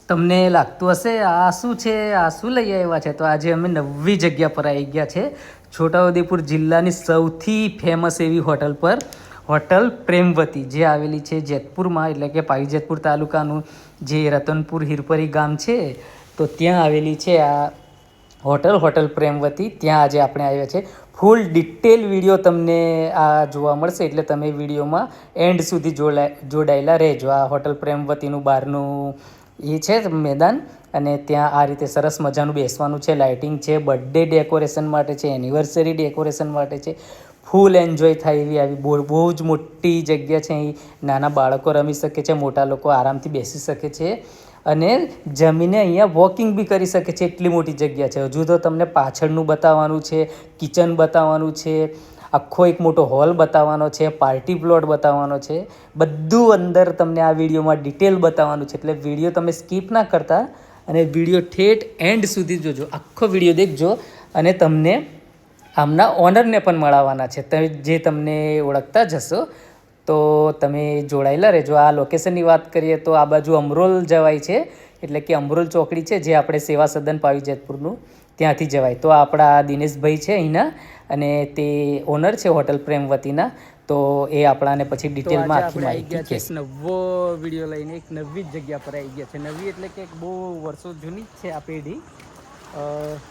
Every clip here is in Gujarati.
તમને લાગતું હશે આ શું છે, આ શું લઈ આવ્યા છે, તો આજે અમે નવી જગ્યા પર આવી ગયા છે. છોટાઉદેપુર જિલ્લાની સૌથી ફેમસ એવી હોટલ પર, હોટલ પ્રેમવતી, જે આવેલી છે જેતપુરમાં, એટલે કે પાવી જેતપુર તાલુકાનું જે રતનપુર હિરપરી ગામ છે, તો ત્યાં આવેલી છે આ હોટલ પ્રેમવતી. ત્યાં આજે આપણે આવ્યા છે. ફૂલ ડિટેલ વિડીયો તમને આ જોવા મળશે, એટલે તમે વિડીયોમાં એન્ડ સુધી જોડાયેલા રહેજો. આ હોટલ પ્રેમવતીનું બહારનું એ છે મેદાન, અને ત્યાં આ રીતે સરસ મજાનું બેસવાનું છે, લાઇટિંગ છે, બર્થડે ડેકોરેશન માટે છે, એનિવર્સરી ડેકોરેશન માટે છે. ફૂલ એન્જોય થાય એવી આવી બહુ જ મોટી જગ્યા છે. અહીં નાના બાળકો રમી શકે છે, મોટા લોકો આરામથી બેસી શકે છે, અને જમીને અહીંયા વોકિંગ બી કરી શકે છે. એટલી મોટી જગ્યા છે. હજુ તો તમને પાછળનું બતાવવાનું છે, કિચન બતાવવાનું છે, આખો એક મોટો હોલ બતાવવાનો છે, પાર્ટી પ્લોટ બતાવવાનો છે. બધું અંદર તમને આ વિડીયોમાં ડિટેલ બતાવવાનું છે. એટલે વિડીયો તમે સ્કીપ ના કરતા અને વિડીયો ઠેઠ એન્ડ સુધી જોજો. આખો વિડીયો દેખજો, અને તમને આમના ઓનરને પણ મળવાના છે, જે તમને ઓળખતા જ હશો. તો તમે જોડાયેલા રહેજો. આ લોકેશનની વાત કરીએ તો આ બાજુ અમરોલ જવાય છે, એટલે કે અમરોલ ચોકડી છે, જે આપણે સેવા સદન પાવી જેતપુરનું, ત્યાંથી જવાય. તો આપણા દિનેશભાઈ છે અહીંના, અને તે ઓનર છે હોટલ પ્રેમવતીના. તો એ આપણાને પછી ડિટેલમાં આખી માહિતી કહેશે. નવો વિડીયો લઈને એક નવી જ જગ્યા પર આવી ગયા છે. નવી એટલે કે બહુ વર્ષો જૂની જ છે આ પેઢી,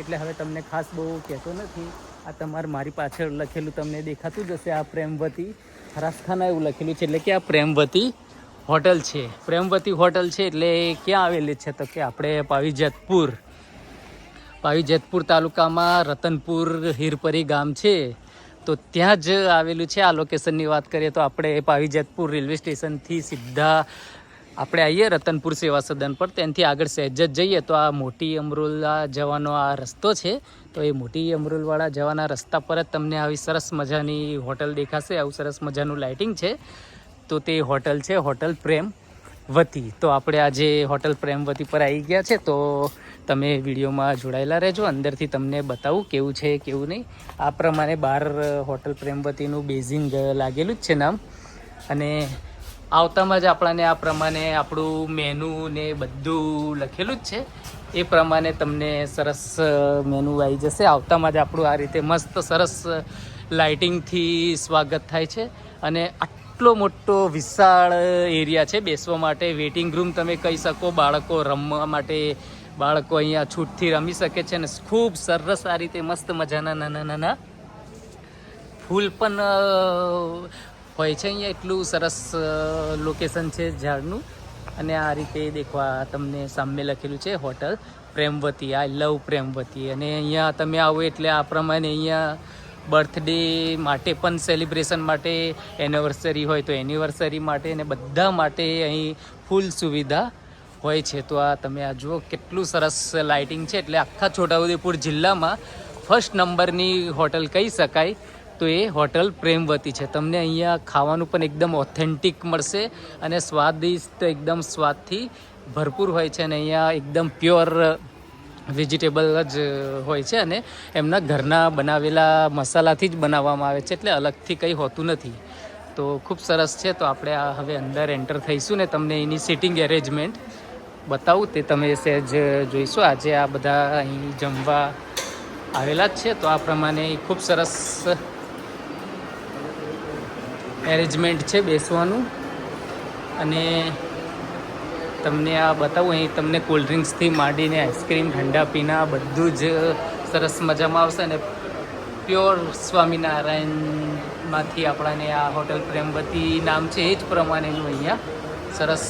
એટલે હવે તમને ખાસ બહુ કહેતો નથી. આ મારી પાછળ લખેલું તમને દેખાતું જ હશે, આ પ્રેમવતી ખરાસખાના એવું લખેલું છે, એટલે કે આ પ્રેમવતી હોટલ છે. પ્રેમવતી હોટલ છે એટલે ક્યાં આવેલી છે, તો કે આપણે પાવી જેતપુર તાલુકામાં રતનપુર હિરપરી ગામ છે, તો ત્યાં જ આવેલું છે. આ લોકેશનની વાત કરીએ તો આપણે પાવી જેતપુર રેલવે સ્ટેશનથી સીધા આપણે આવીએ રતનપુર સેવા સદન પર, ત્યાંથી આગળ સહેજ જ જઈએ તો આ મોટી અમરોલા જવાનો આ રસ્તો છે. તો એ મોટી અમરોલવાળા જવાના રસ્તા પર જ તમને આવી સરસ મજાની હોટલ દેખાશે. આવું સરસ મજાનું લાઇટિંગ છે. તો તે હોટલ છે હોટલ પ્રેમવતી. તો આપણે આજે હોટલ પ્રેમવતી પર આવી ગયા છે, તો તમે વિડીયોમાં જોડાયેલા રહેજો. અંદરથી તમને બતાવું કેવું છે કેવું નહીં. આ પ્રમાણે બહાર હોટલ પ્રેમવતીનું બેઝિંગ લાગેલું જ છે નામ, અને આવતામાં જ આપણને આ પ્રમાણે આપણું મેનુ ને બધું લખેલું જ છે. એ પ્રમાણે તમને સરસ મેનુ આવી જશે. આવતામાં જ આપણું આ રીતે મસ્ત સરસ લાઇટિંગથી સ્વાગત થાય છે, અને આટલો મોટો વિશાળ એરિયા છે બેસવા માટે. વેઇટિંગ રૂમ તમે કહી શકો. બાળકો રમવા માટે, બાળકો અહીંયા છૂટથી રમી શકે છે, અને ખૂબ સરસ આ રીતે મસ્ત મજાના નાના નાના ફૂલ પણ હોય છે અહીંયા. એટલું સરસ લોકેશન છે ઝાડનું, અને આ રીતે દેખવા તમને સામે લખેલું છે હોટલ પ્રેમવતી, આઈ લવ પ્રેમવતી. અને અહીંયા તમે આવો એટલે આ પ્રમાણે અહીંયા બર્થડે માટે પણ, સેલિબ્રેશન માટે, એનિવર્સરી હોય તો એનિવર્સરી માટે, અને બધા માટે અહીં ફૂલ સુવિધા હોય છે. તો આ તમે આ જુઓ કેટલું સરસ લાઇટિંગ છે. એટલે આખા છોટાઉદેપુર જિલ્લામાં ફર્સ્ટ નંબરની હોટલ કહી શકાય તો એ હોટલ પ્રેમવતી છે. તમને અહીંયા ખાવાનું પણ એકદમ ઓથેન્ટિક મળશે, અને સ્વાદિષ્ટ એકદમ સ્વાદથી ભરપૂર હોય છે. અને અહીંયા એકદમ પ્યોર વેજીટેબલ જ હોય છે, અને એમના ઘરના બનાવેલા મસાલાથી જ બનાવવામાં આવે છે, એટલે અલગથી કંઈ હોતું નથી. તો ખૂબ સરસ છે. તો આપણે આ હવે અંદર એન્ટર થઈશું ને તમને એની સિટિંગ એરેન્જમેન્ટ બતાવું, તે તમે સહેજ જોઈશું. આજે આ બધા અહીં જમવા આવેલા જ છે, તો આ પ્રમાણે ખૂબ સરસ એરેન્જમેન્ટ છે બેસવાનું. અને તમને આ બતાવું, અહીં તમને કોલ્ડ ડ્રિંક્સથી માંડીને આઈસ્ક્રીમ, ઠંડા પીણા બધું જ સરસ મજામાં આવશે. અને પ્યોર સ્વામિનારાયણમાંથી આપણાને આ હોટલ પ્રેમવતી નામ છે, એ જ પ્રમાણેનું અહીંયા સરસ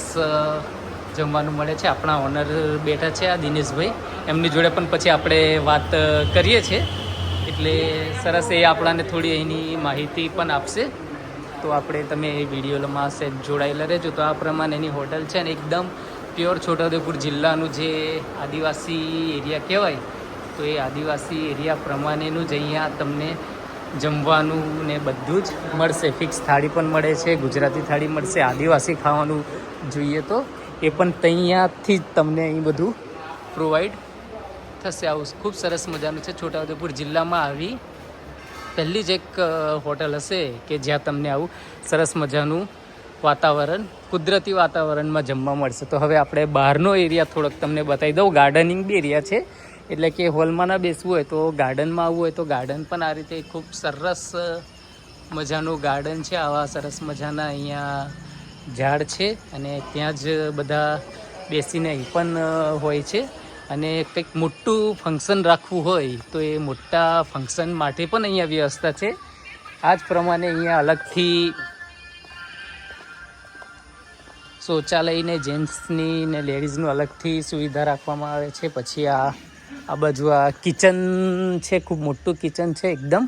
જમવાનું મળે છે. આપણા ઓનર બેઠા છે, આ દિનેશભાઈ, એમની જોડે પણ પછી આપણે વાત કરીએ છીએ, એટલે સરસ એ આપણાને થોડી અહીંની માહિતી પણ આપશે. તો આપણે તમે એ વિડીયોમાં સેટ જોડાયેલા રહેજો. તો આ પ્રમાણે એની હોટલ છે, ને એકદમ પ્યોર છોટાઉદેપુર જિલ્લાનું જે આદિવાસી એરિયા કહેવાય, તો એ આદિવાસી એરિયા પ્રમાણેનું જ અહીંયા તમને જમવાનું ને બધું જ મળશે. ફિક્સ થાળી પણ મળે છે, ગુજરાતી થાળી મળશે, આદિવાસી ખાવાનું જોઈએ તો એ પણ ત્યાંથી જ તમને અહીં બધું પ્રોવાઈડ થશે. આવું ખૂબ સરસ મજાનું છે. છોટાઉદેપુર જિલ્લામાં આવી પહેલી જ એક હોટલ હશે કે જ્યાં તમને આવું સરસ મજાનું વાતાવરણ, કુદરતી વાતાવરણમાં જમવા મળશે. તો હવે આપણે બહારનો એરિયા થોડોક તમને બતાવી દઉં. ગાર્ડનિંગ બી એરિયા છે, એટલે કે હોલમાં ના બેસવું હોય તો ગાર્ડનમાં આવવું હોય તો ગાર્ડન પણ આ રીતે ખૂબ સરસ મજાનું ગાર્ડન છે. આવા સરસ મજાના અહીંયા ઝાડ છે અને ત્યાં જ બધા બેસીને અહીં પણ હોય છે. અને કંઈક મોટું ફંક્શન રાખવું હોય તો એ મોટા ફંક્શન માટે પણ અહીંયા વ્યવસ્થા છે. આ જ પ્રમાણે અહીંયા અલગથી શૌચાલયને જેન્ટ્સની ને લેડીઝનું અલગથી સુવિધા રાખવામાં આવે છે. પછી આ બાજુ આ કિચન છે, ખૂબ મોટું કિચન છે, એકદમ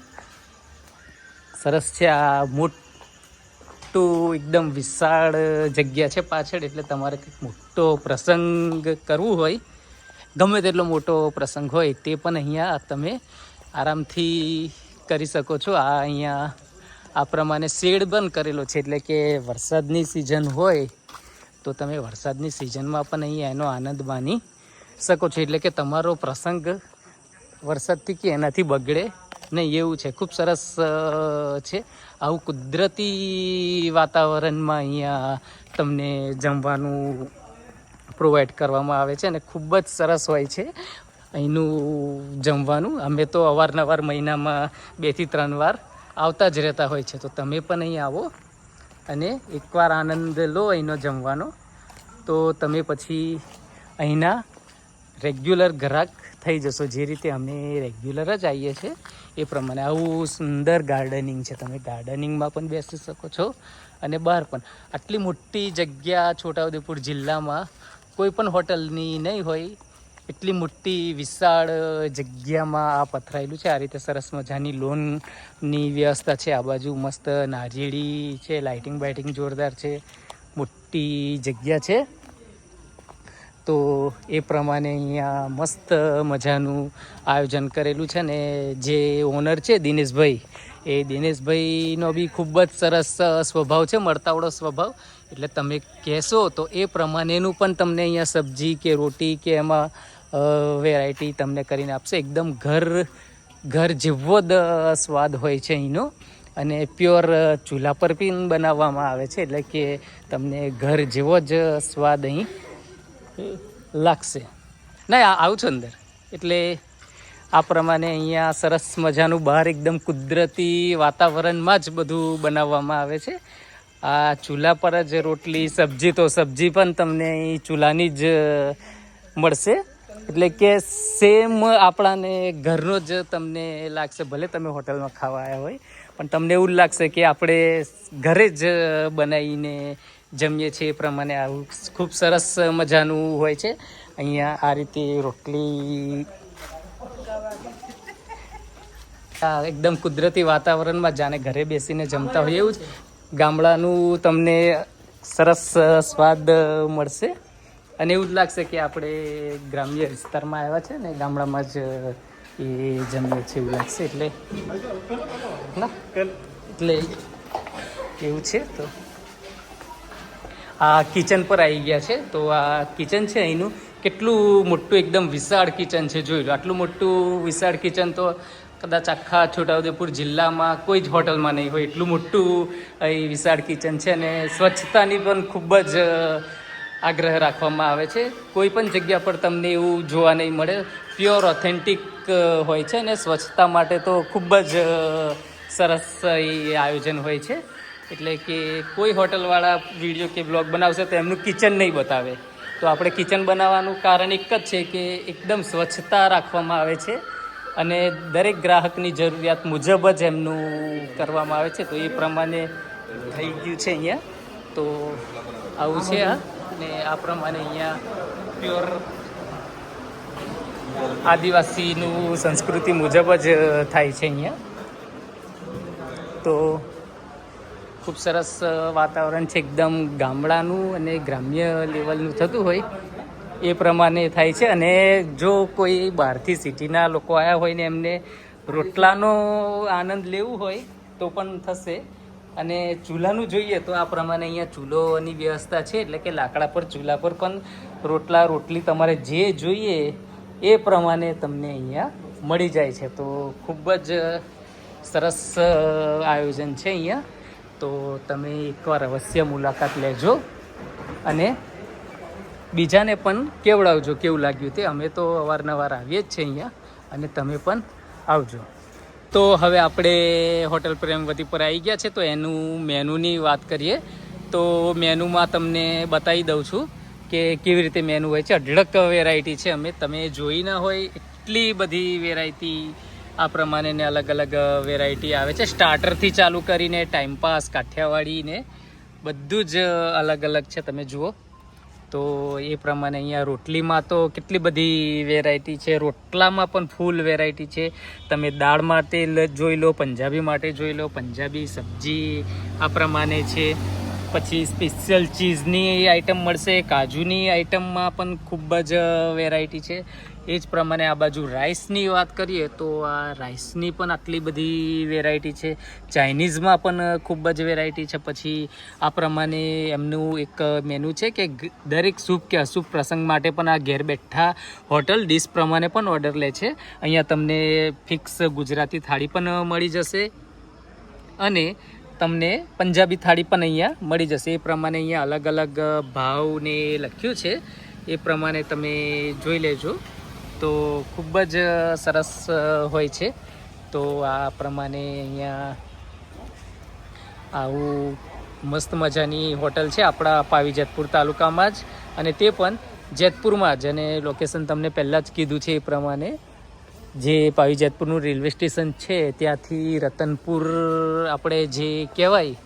સરસ છે. આ મોટું એકદમ વિશાળ જગ્યા છે પાછળ, એટલે તમારે કંઈક મોટો પ્રસંગ કરવું હોય, ગમે તેટલો મોટો પ્રસંગ હોય તે પણ અહીંયા તમે આરામથી કરી શકો છો. આ અહીંયા આ પ્રમાણે શેડ પણ કરેલો છે, એટલે કે વરસાદની સિઝન હોય તો તમે વરસાદની સિઝનમાં પણ અહીંયા એનો આનંદ માણી શકો છો. એટલે કે તમારો પ્રસંગ વરસાદથી કે એનાથી બગડે નહીં એવું છે. ખૂબ સરસ છે. આવું કુદરતી વાતાવરણમાં અહીંયા તમને જમવાનું પ્રોવાઈડ કરવામાં આવે છે અને ખૂબ જ સરસ હોય છે અહીંનું જમવાનું. અમે તો અવારનવાર મહિનામાં 2 થી 3 વાર આવતા જ રહેતા હોય છે. તો તમે પણ અહીં આવો અને એકવાર આનંદ લો અહીંનો જમવાનો, તો તમે પછી અહીંના રેગ્યુલર ગ્રાહક થઈ જશો. જે રીતે અમે રેગ્યુલર જ આવીએ છીએ એ પ્રમાણે. આવું સુંદર ગાર્ડનિંગ છે. તમે ગાર્ડનિંગમાં પણ બેસી શકો છો અને બહાર પણ. આટલી મોટી જગ્યા છોટાઉદેપુર જિલ્લામાં કોઈ પણ હોટલની નહીં હોય એટલી મોટી વિશાળ જગ્યામાં આ પથરાયેલું છે. આ રીતે સરસ મજાની લોનની વ્યવસ્થા છે. આ બાજુ મસ્ત નારિયેળી છે, લાઇટિંગ બાઇટિંગ જોરદાર છે, મોટી જગ્યા છે. તો એ પ્રમાણે અહીંયા મસ્ત મજાનું આયોજન કરેલું છે. ને જે ઓનર છે દિનેશભાઈ, એ દિનેશભાઈનો બી ખૂબ જ સરસ સ્વભાવ છે, મળતાવડો સ્વભાવ. એટલે તમે કહેશો તો એ પ્રમાણેનું પણ તમને અહીંયા સબ્જી કે રોટી કે એમાં વેરાયટી તમને કરીને આપશે. એકદમ ઘર જેવો જ સ્વાદ હોય છે અહીંનો. અને પ્યોર ચૂલા પર પણ બનાવવામાં આવે છે, એટલે કે તમને ઘર જેવો જ સ્વાદ અહીં લાગશે. ના આવું છું અંદર. એટલે આ પ્રમાણે અહીંયા સરસ મજાનું બહાર એકદમ કુદરતી વાતાવરણમાં જ બધું બનાવવામાં આવે છે. આ ચૂલા પર જ રોટલી, સબ્જી પણ તમને અહીં ચૂલાની જ મળશે. એટલે કે સેમ આપણાને ઘરનો જ તમને લાગશે. ભલે તમે હોટલમાં ખાવા આવ્યા હોય પણ તમને એવું લાગશે કે આપણે ઘરે જ બનાવીને જમીએ છીએ. એ પ્રમાણે આવું ખૂબ સરસ મજાનું હોય છે. અહીંયા આ રીતે રોટલી એકદમ કુદરતી વાતાવરણમાં જાણે ઘરે બેસીને જમતા હોય એવું જ ગામડાનું તમને સરસ સ્વાદ મળશે. અને એવું જ લાગશે કે આપણે ગ્રામ્ય વિસ્તારમાં આવ્યા છે ને ગામડામાં જ એ જમીએ છીએ એવું લાગશે. એટલે એવું છે. તો આ કિચન પર આવી ગયા છે. તો આ કિચન છે અહીંનું કેટલું મોટું એકદમ વિશાળ કિચન છે. જોઈ લો, આટલું મોટું વિશાળ કિચન તો કદાચ આખા છોટાઉદેપુર જિલ્લામાં કોઈ જ હોટલમાં નહીં હોય. એટલું મોટું અહીં વિશાળ કિચન છે. અને સ્વચ્છતાની પણ ખૂબ જ આગ્રહ રાખવામાં આવે છે. કોઈ પણ જગ્યા પર તમને એવું જોવા નહીં મળે. પ્યોર ઓથેન્ટિક હોય છે અને સ્વચ્છતા માટે તો ખૂબ જ સરસ એ આયોજન હોય છે. એટલે કે કોઈ હોટલવાળા વિડીયો કે બ્લોગ બનાવશે તો એમનું કિચન નહીં બતાવે. તો આપણે કિચન બનાવવાનું કારણ એક જ છે કે એકદમ સ્વચ્છતા રાખવામાં આવે છે અને દરેક ગ્રાહકની જરૂરિયાત મુજબ જ એમનું કરવામાં આવે છે. તો એ પ્રમાણે થઈ ગયું છે અહીંયા. તો આવું છે આ. અને આ પ્રમાણે અહીંયા પ્યોર આદિવાસીનું સંસ્કૃતિ મુજબ જ થાય છે અહીંયા. તો ખૂબ સરસ વાતાવરણ છે. એકદમ ગામડાનું અને ગ્રામ્ય લેવલનું થતું હોય એ પ્રમાણે થાય છે. અને જો કોઈ બહારથી સિટીના લોકો આવ્યા હોય ને એમને રોટલાનો આનંદ લેવું હોય તો પણ થશે. અને ચૂલાનું જોઈએ તો આ પ્રમાણે અહીંયા ચૂલોની વ્યવસ્થા છે. એટલે કે લાકડા પર ચૂલા પર પણ રોટલી તમારે જે જોઈએ એ પ્રમાણે તમને અહીંયા મળી જાય છે. તો ખૂબ જ સરસ આયોજન છે અહીંયા. તો તમે એકવાર અવશ્ય મુલાકાત લેજો અને બીજાને પણ કેવડાવજો કેવું લાગ્યું તે. અમે તો અવારનવાર આવીએ જ છે અહીંયા અને તમે પણ આવજો. તો હવે આપણે હોટલ પ્રેમવતી પર આવી ગયા છે, તો એનું મેનુની વાત કરીએ. તો મેનુમાં તમને બતાવી દઉં છું કે કેવી રીતે મેનુ હોય છે. અઢળક વેરાયટી છે. તમે જોઈ ના હોય એટલી બધી વેરાયટી આ પ્રમાણે અલગ અલગ વેરાયટી આવે છે. સ્ટાર્ટરથી ચાલુ કરીને ટાઈમપાસ, કાઠિયાવાડી ને બધું જ અલગ અલગ છે. તમે જુઓ તો એ પ્રમાણે અહીંયા રોટલીમાં તો કેટલી બધી વેરાયટી છે. રોટલામાં પણ ફૂલ વેરાયટી છે. તમે દાળ માટે જોઈ લો, પંજાબી માટે જોઈ લો, પંજાબી સબ્જી આ પ્રમાણે છે. પછી સ્પેશિયલ ચીઝની આઈટમ મળશે, કાજુની આઈટમમાં પણ ખૂબ જ વેરાયટી છે. એ જ પ્રમાણે આ બાજુ રાઈસની વાત કરીએ તો આ રાઈસની પણ આટલી બધી વેરાયટી છે. ચાઇનીઝમાં પણ ખૂબ જ વેરાયટી છે. પછી આ પ્રમાણે એમનું એક મેનુ છે કે દરેક શુભ કે અશુભ પ્રસંગ માટે પણ આ ઘેર બેઠા હોટલ ડીશ પ્રમાણે પણ ઓર્ડર લે છે. અહીંયા તમને ફિક્સ ગુજરાતી થાળી પણ મળી જશે અને તમને પંજાબી થાળી પણ અહીંયા મળી જશે. એ પ્રમાણે અહીંયા અલગ અલગ ભાવને લખ્યું છે, એ પ્રમાણે તમે જોઈ લેજો. તો ખૂબ જ સરસ હોય છે. તો આ પ્રમાણે અહીંયા આવું મસ્ત મજાની હોટલ છે આપણા પાવી જેતપુર તાલુકામાં જ, અને તે પણ જેતપુરમાં જ. અને લોકેશન તમને પહેલાં જ કીધું છે એ પ્રમાણે જે પાવી જેતપુરનું રેલવે સ્ટેશન છે ત્યાંથી રતનપુર આપણે જે કહેવાય,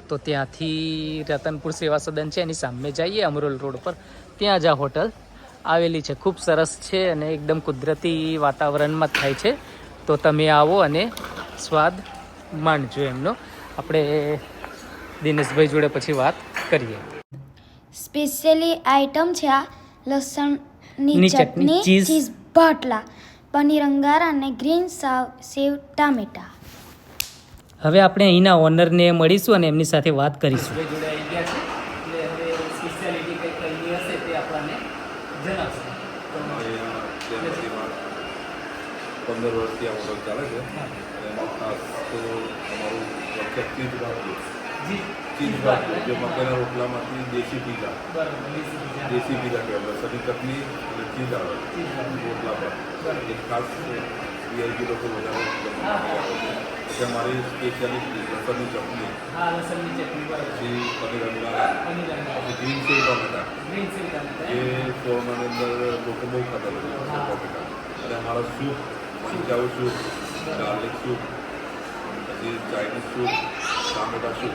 તો ત્યાંથી રતનપુર સેવા સદન છે એની સામે જઈએ અમરોલ રોડ પર, ત્યાં જ આ હોટલ આવેલી છે. ખૂબ સરસ છે અને એકદમ કુદરતી વાતાવરણમાં થાય છે. તો તમે આવો અને સ્વાદ માણજો એમનો. આપણે દિનેશભાઈ જોડે પછી વાત કરીએ. સ્પેશિયલી આઈટમ છે આ લસણની ચટણી, ચીઝ ભાટલા, પનીર અંગારા અને ગ્રીન સેવ ટામેટા. હવે આપણે અહીંના ઓનરને મળીશું અને એમની સાથે વાત કરીશું. જોડે આવી ગયા છે એટલે હવે સ્પેશિયાલિટી કંઈક કઈ હશે તે આપણને જણાવશે. 15 વર્ષથી આ હોટલ ચાલે છે અને એમાં ખાસ તો અમારું પ્રખ્યાત ચીઝ ભાત, જે મકાઈના રોટલામાંથી દેશી પીઝા કહેવાય, લસણની ચટણી અને ચીઝ આવે રોટલા પર. એ ખાસ વીઆઈપી લોકો વધારે એટલે મારી સ્પેશિયાલિટી લસણની ચટણી, પછી પનીર અંગારા, પછી ગ્રીન સેવ ટમેટા, એ કોરોનાની અંદર લોકો બહુ ખાતા હતા ટમેટા. અને અમારા soup, manchow soup, garlic soup, પછી ચાઇનીઝ સૂપ, ટામેટા સૂપ,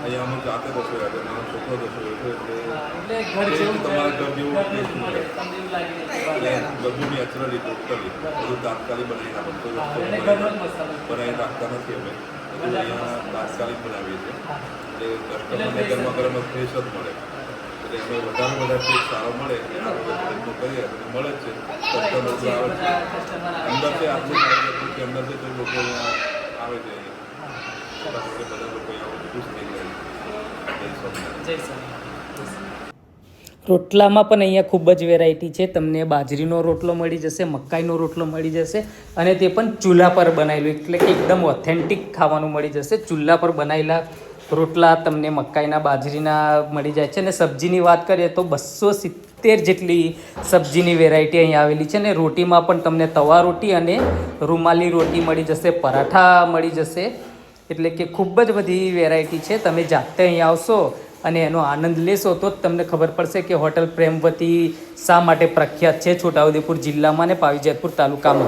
અહીંયા અમે જાતે રસોઈ આવે, નાનો છોકરો રસોઈ હતો એટલે તમારા ઘર જેવું ટેસ્ટ મળે. બધું નેચરલી, ટોટલી બધું તાત્કાલિક બનાવી નાખો, કોઈ વસ્તુ બનાવી નાખતા નથી. અમે બધું અહીંયા તાત્કાલિક બનાવીએ છીએ એટલે કસ્ટમરને ગરમા ગરમ ફ્રેશ જ મળે. એટલે અમે વધારે ટેસ્ટ સારો મળે એ આ પ્રયત્નો કરીએ અને મળે જ છે. કસ્ટમર આવે છે અંદર છે, આટલું કે અંદર છે તો લોકો અહીંયા આવે છે. બધા લોકો અહીંયા ખુશ થઈ જાય. જય રોટલામાં પણ અહીંયા ખૂબ જ વેરાયટી છે. તમને બાજરીનો રોટલો મળી જશે, મકાઈનો રોટલો મળી જશે અને તે પણ ચૂલા પર બનાવેલું, એટલે કે એકદમ ઓથેન્ટિક ખાવાનું મળી જશે. ચૂલા પર બનાવેલા રોટલા તમને મકાઈના, બાજરીના મળી જાય છે. અને સબ્જીની વાત કરીએ તો 270 જેટલી સબ્જીની વેરાયટી અહીં આવેલી છે. અને રોટીમાં પણ તમને તવા રોટી અને રૂમાલી રોટી મળી જશે, પરાઠા મળી જશે. એટલે કે ખૂબ જ બધી વેરાયટી છે. તમે જાતે અહીં આવશો અને એનો આનંદ લેશો તો જ તમને ખબર પડશે કે હોટલ પ્રેમવતી શા માટે પ્રખ્યાત છે છોટાઉદેપુર જિલ્લામાં અને પાવી જેતપુર તાલુકામાં.